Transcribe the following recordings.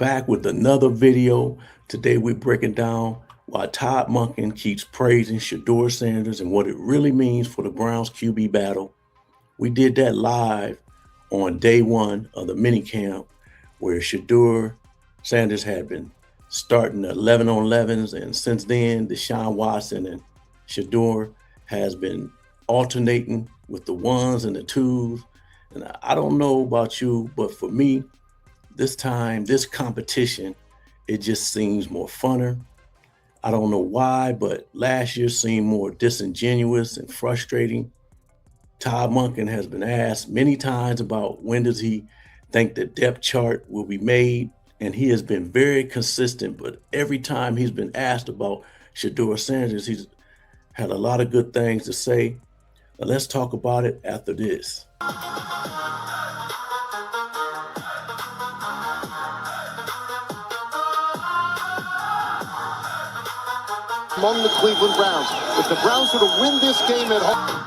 back with another video. Today we're breaking down why Todd Monken keeps praising Shedeur Sanders and what it really means for the Browns QB battle. We did that live on day one of the minicamp, where Shedeur Sanders had been starting 11 on 11s, and since then, Deshaun Watson and Shedeur has been alternating with the ones and the twos. And I don't know about you, but for me, this time, this competition, it just seems more funner. I don't know why, but last year seemed more disingenuous and frustrating. Todd Monken has been asked many times about when does he think the depth chart will be made, and he has been very consistent, but every time he's been asked about Shedeur Sanders, he's had a lot of good things to say. Now let's talk about it after this. Among the Cleveland Browns, if the Browns were to win this game at home.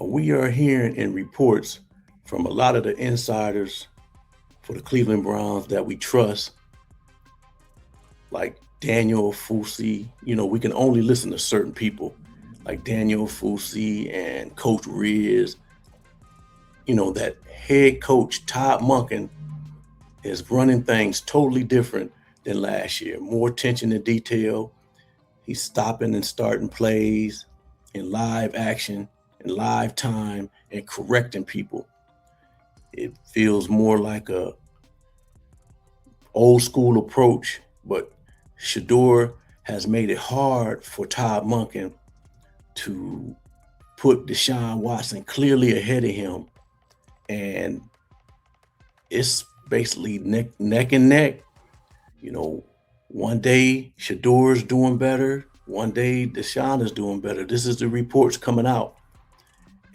We are hearing in reports from a lot of the insiders for the Cleveland Browns that we trust, like Daniel Fusi. You know, we can only listen to certain people like Daniel Fusi and Coach Riz. You know, that head coach Todd Monken is running things totally different than last year. More attention to detail. He's stopping and starting plays in live action, in live time, and correcting people. It feels more like a old school approach, but Shedeur has made it hard for Todd Monken to put Deshaun Watson clearly ahead of him. And it's basically neck and neck. You know, one day Shedeur's doing better, one day Deshaun is doing better. This is the reports coming out.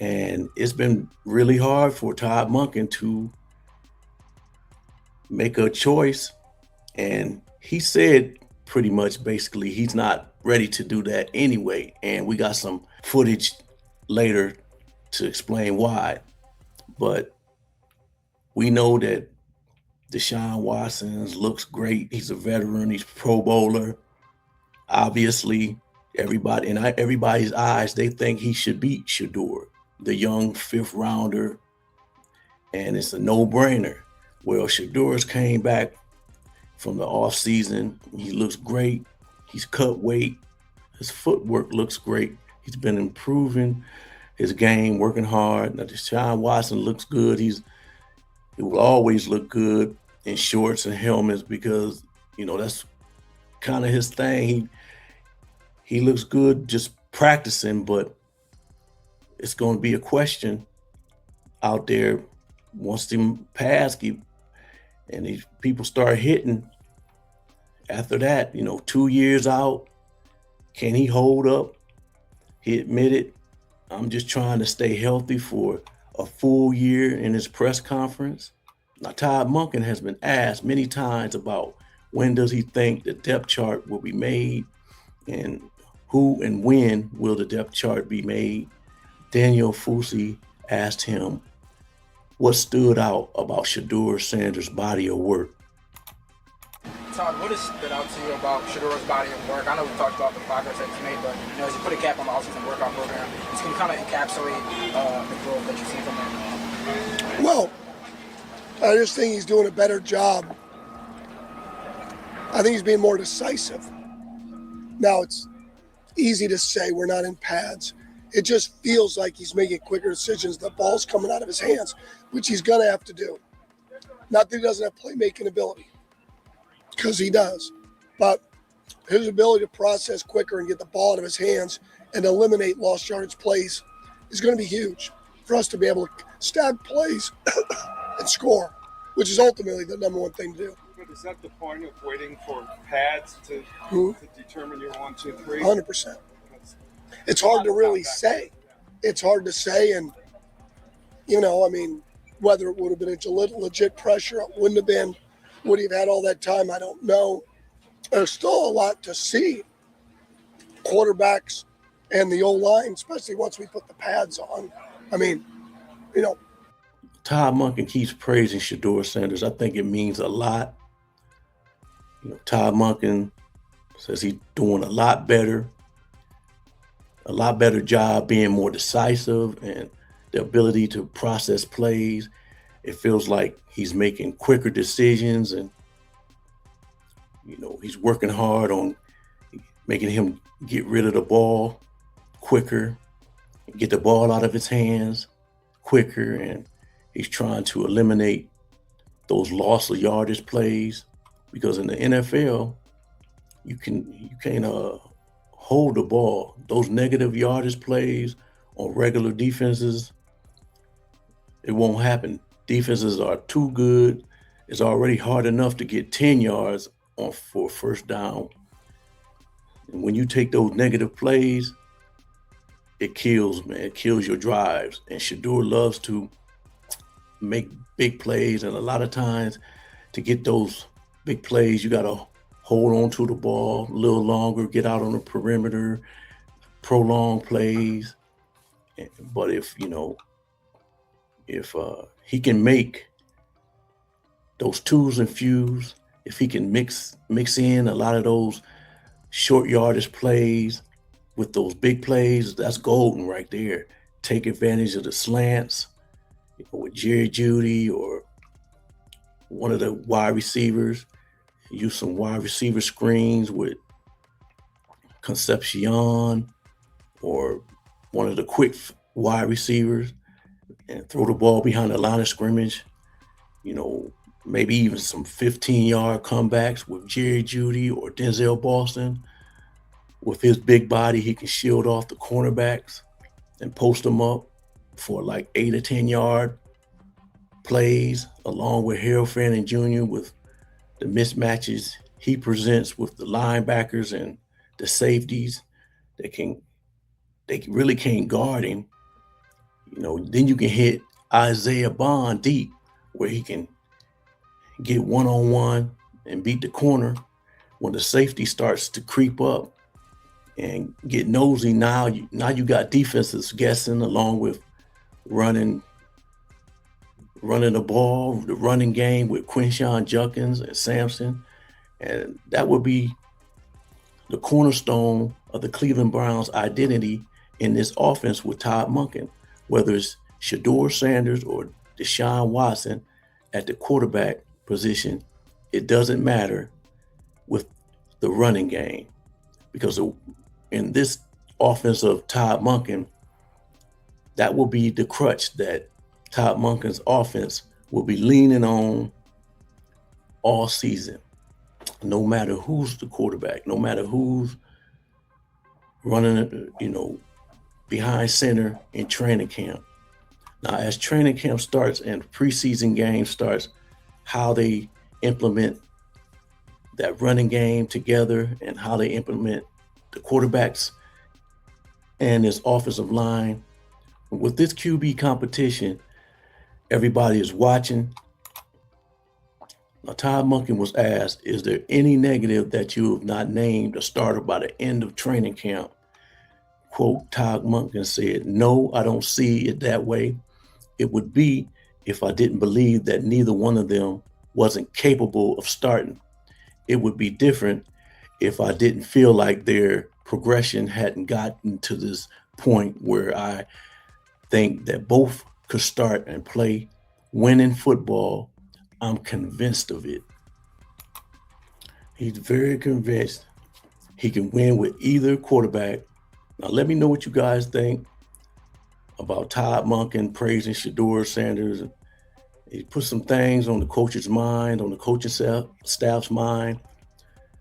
And it's been really hard for Todd Monken to make a choice. And he said pretty much basically he's not ready to do that anyway. And we got some footage later to explain why. But we know that Deshaun Watson looks great. He's a veteran. He's a Pro Bowler. Obviously, everybody's eyes, they think he should beat Shedeur, the young fifth rounder, and it's a no-brainer. Well, Shedeur's came back from the offseason. He looks great. He's cut weight. His footwork looks great. He's been improving his game, working hard. Now, Deshaun Watson looks good. He will always look good in shorts and helmets because, you know, that's kind of his thing. He looks good just practicing, but it's going to be a question out there once them pads keep and these people start hitting. After that, you know, 2 years out, can he hold up? He admitted, I'm just trying to stay healthy for a full year in his press conference. Now, Todd Monken has been asked many times about when does he think the depth chart will be made and who and when will the depth chart be made. Daniel Fusi asked him what stood out about Shedeur Sanders' body of work. Todd, what has stood out to you about Shedeur's body of work? I know we talked about the progress that he's made, but you know, as you put a cap on the offseason workout program, it's going to kind of encapsulate the growth that you see from him. Well, I just think he's doing a better job. I think he's being more decisive. Now, it's easy to say we're not in pads. It just feels like he's making quicker decisions. The ball's coming out of his hands, which he's going to have to do. Not that he doesn't have playmaking ability, because he does. But his ability to process quicker and get the ball out of his hands and eliminate lost yardage plays is going to be huge for us to be able to stab plays and score, which is ultimately the number one thing to do. But is that the point of waiting for pads to determine your 1, 2, 3? 100%. It's hard to really say. It's hard to say, and, you know, I mean, whether it would have been a legit pressure, it wouldn't have been, would he have had all that time, I don't know. There's still a lot to see. Quarterbacks and the O-line, especially once we put the pads on. I mean, you know, Todd Monken keeps praising Shedeur Sanders. I think it means a lot. Todd Monken says he's doing a lot better job being more decisive and the ability to process plays. It feels like he's making quicker decisions, and he's working hard on making him get rid of the ball quicker, get the ball out of his hands quicker, and he's trying to eliminate those loss of yardage plays, because in the NFL, you can't hold the ball. Those negative yardage plays on regular defenses, it won't happen. Defenses are too good. It's already hard enough to get 10 yards for first down. And when you take those negative plays, it kills, man. It kills your drives. And Shedeur loves to make big plays. And a lot of times to get those big plays, you got to hold on to the ball a little longer, get out on the perimeter, prolong plays. But if he can make those twos and fews, if he can mix in a lot of those short yardage plays with those big plays, that's golden right there. Take advantage of the slants with Jerry Jeudy or one of the wide receivers. Use some wide receiver screens with Concepcion or one of the quick wide receivers, and throw the ball behind the line of scrimmage. Maybe even some 15-yard comebacks with Jerry Jeudy or Denzel Boston. With his big body, he can shield off the cornerbacks and post them up for like 8 or 10-yard plays, along with Harold Fanning Jr. with the mismatches he presents with the linebackers and the safeties. They really can't guard him. Then you can hit Isaiah Bond deep, where he can get one-on-one and beat the corner. When the safety starts to creep up and get nosy, now you got defenses guessing, along with running the ball, the running game with Quinshon Judkins and Sampson. And that would be the cornerstone of the Cleveland Browns' identity in this offense with Todd Monken. Whether it's Shedeur Sanders or Deshaun Watson at the quarterback position, it doesn't matter with the running game, because in this offense of Todd Monken, that will be the crutch that Todd Monken's offense will be leaning on all season. No matter who's the quarterback, no matter who's running, behind center in training camp. Now, as training camp starts and preseason game starts, how they implement that running game together and how they implement the quarterbacks and this offensive line. With this QB competition, everybody is watching. Now, Todd Monken was asked, is there any negative that you have not named a starter by the end of training camp? Quote, Todd Monken said, no, I don't see it that way. It would be if I didn't believe that neither one of them wasn't capable of starting. It would be different if I didn't feel like their progression hadn't gotten to this point where I think that both could start and play winning football. I'm convinced of it. He's very convinced he can win with either quarterback. Now, let me know what you guys think about Todd Monken praising Shedeur Sanders. He put some things on the coach's mind, on the coaching staff's mind.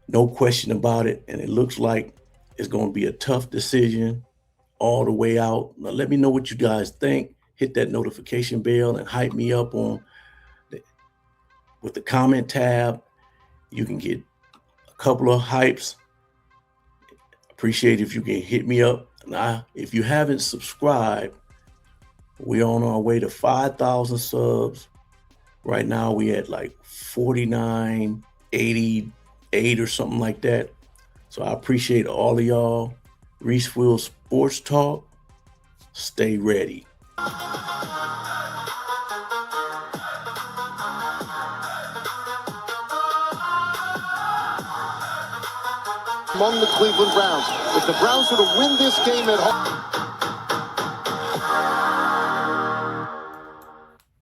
No question about it. And it looks like it's going to be a tough decision all the way out. Now, let me know what you guys think. Hit that notification bell and hype me up with the comment tab. You can get a couple of hypes. Appreciate if you can hit me up. Now, if you haven't subscribed, we're on our way to 5,000 subs. Right now, we at like 4988 or something like that. So I appreciate all of y'all. Reeseville Sports Talk. Stay ready. among the Cleveland Browns. If the Browns were to win this game at home.